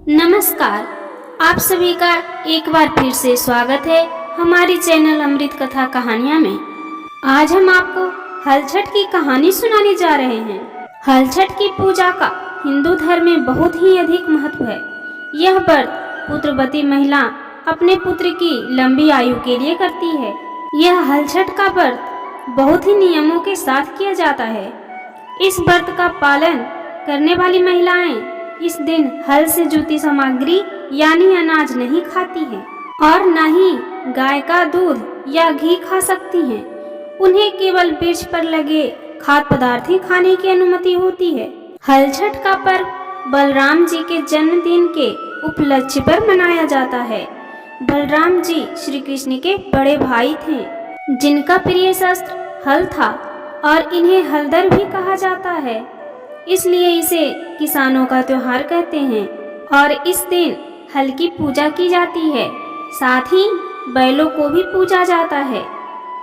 नमस्कार, आप सभी का एक बार फिर से स्वागत है हमारी चैनल अमृत कथा कहानियाँ में। आज हम आपको हलछठ की कहानी सुनाने जा रहे हैं। हलछठ की पूजा का हिंदू धर्म में बहुत ही अधिक महत्व है। यह व्रत पुत्रवती महिला अपने पुत्र की लंबी आयु के लिए करती है। यह हलछठ का व्रत बहुत ही नियमों के साथ किया जाता है। इस व्रत का पालन करने वाली महिलाएं इस दिन हल से जुती सामग्री यानी अनाज नहीं खाती हैं और न ही गाय का दूध या घी खा सकती हैं। उन्हें केवल वृक्ष पर लगे खाद्य पदार्थ ही खाने की अनुमति होती है। हलछठ का पर्व बलराम जी के जन्मदिन के उपलक्ष्य पर मनाया जाता है। बलराम जी श्री कृष्ण के बड़े भाई थे, जिनका प्रिय शस्त्र हल था और इन्हें हलधर भी कहा जाता है। इसलिए इसे किसानों का त्योहार कहते हैं और इस दिन हल की पूजा की जाती है। साथ ही बैलों को भी पूजा जाता है।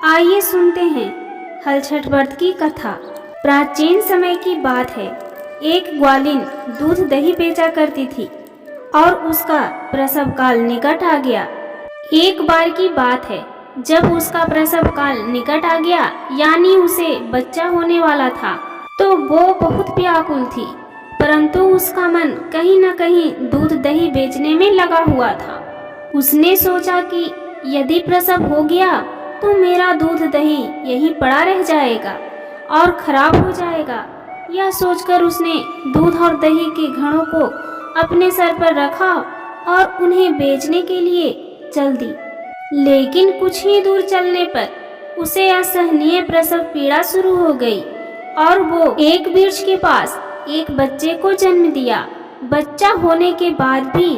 आइए सुनते हैं हलछठ व्रत की कथा। प्राचीन समय की बात है। एक ग्वालिन दूध दही बेचा करती थी और उसका प्रसव काल निकट आ गया। एक बार की बात है, जब उसका प्रसव काल निकट आ गया यानी उसे बच्चा होने वाला था, तो वो बहुत व्याकुल थी, परंतु उसका मन कहीं न कहीं दूध दही बेचने में लगा हुआ था। उसने सोचा कि यदि प्रसव हो गया तो मेरा दूध दही यहीं पड़ा रह जाएगा और खराब हो जाएगा। यह सोचकर उसने दूध और दही के घड़ों को अपने सर पर रखा और उन्हें बेचने के लिए चल दी। लेकिन कुछ ही दूर चलने पर उसे असहनीय प्रसव पीड़ा शुरू हो गई और वो एक वृक्ष के पास एक बच्चे को जन्म दिया। बच्चा होने के बाद भी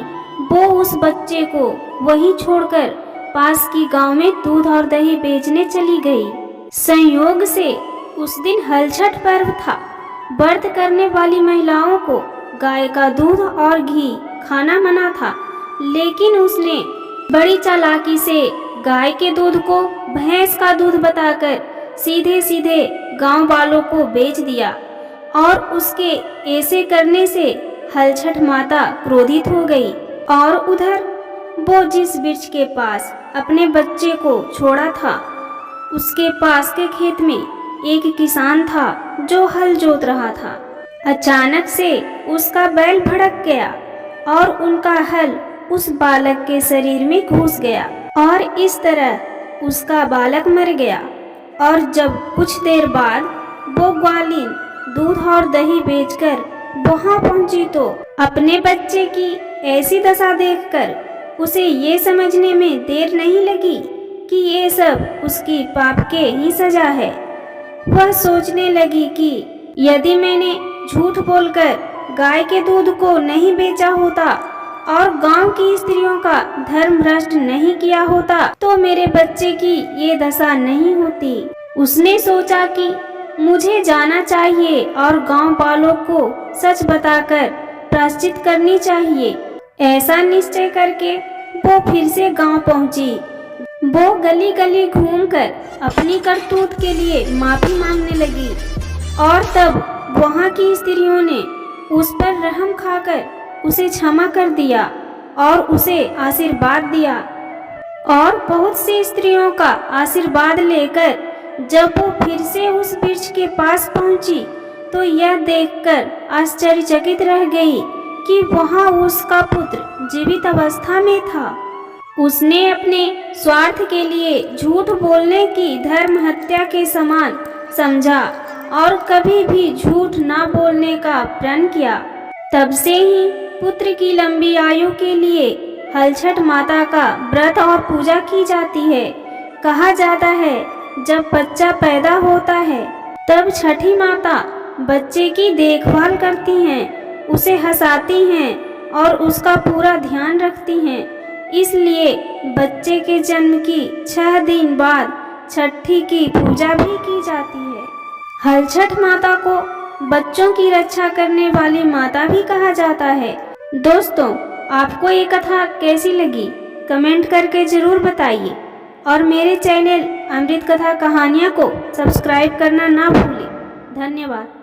वो उस बच्चे को वहीं छोड़कर पास की गांव में दूध और दही बेचने चली गई। संयोग से उस दिन हलछठ पर्व था। व्रत करने वाली महिलाओं को गाय का दूध और घी खाना मना था, लेकिन उसने बड़ी चालाकी से गाय के दूध को भैंस का दूध बताकर सीधे सीधे गांव वालों को बेच दिया और उसके ऐसे करने से हलछठ माता क्रोधित हो गई और उधर वो जिस वृक्ष के पास अपने बच्चे को छोड़ा था, उसके पास के खेत में एक किसान था जो हल जोत रहा था। अचानक से उसका बैल भड़क गया और उनका हल उस बालक के शरीर में घुस गया और इस तरह उसका बालक मर गया। और जब कुछ देर बाद वो ग्वालिन दूध और दही बेचकर वहां पहुंची तो अपने बच्चे की ऐसी दशा देखकर उसे ये समझने में देर नहीं लगी कि ये सब उसकी पाप के ही सजा है। वह सोचने लगी कि यदि मैंने झूठ बोलकर गाय के दूध को नहीं बेचा होता और गांव की स्त्रियों का धर्म भ्रष्ट नहीं किया होता तो मेरे बच्चे की ये दशा नहीं होती। उसने सोचा कि मुझे जाना चाहिए और गांव वालों को सच बताकर प्रायश्चित करनी चाहिए। ऐसा निश्चय करके वो फिर से गांव पहुंची। वो गली गली घूमकर अपनी करतूत के लिए माफी मांगने लगी और तब वहां की स्त्रियों ने उस पर रहम खाकर उसे क्षमा कर दिया और उसे आशीर्वाद दिया। और बहुत सी स्त्रियों का आशीर्वाद लेकर जब वो फिर से उस वृक्ष के पास पहुंची तो यह देखकर आश्चर्यचकित रह गई कि वहां उसका पुत्र जीवित अवस्था में था। उसने अपने स्वार्थ के लिए झूठ बोलने की धर्म हत्या के समान समझा और कभी भी झूठ ना बोलने का प्रण किया। तब से ही पुत्र की लंबी आयु के लिए हलछठ माता का व्रत और पूजा की जाती है। कहा जाता है जब बच्चा पैदा होता है तब छठी माता बच्चे की देखभाल करती हैं, उसे हंसाती हैं और उसका पूरा ध्यान रखती हैं। इसलिए बच्चे के जन्म की 6 दिन बाद छठी की पूजा भी की जाती है। हलछठ माता को बच्चों की रक्षा करने वाली माता भी कहा जाता है। दोस्तों, आपको ये कथा कैसी लगी कमेंट करके जरूर बताइए और मेरे चैनल अमृत कथा कहानियाँ को सब्सक्राइब करना ना भूलें। धन्यवाद।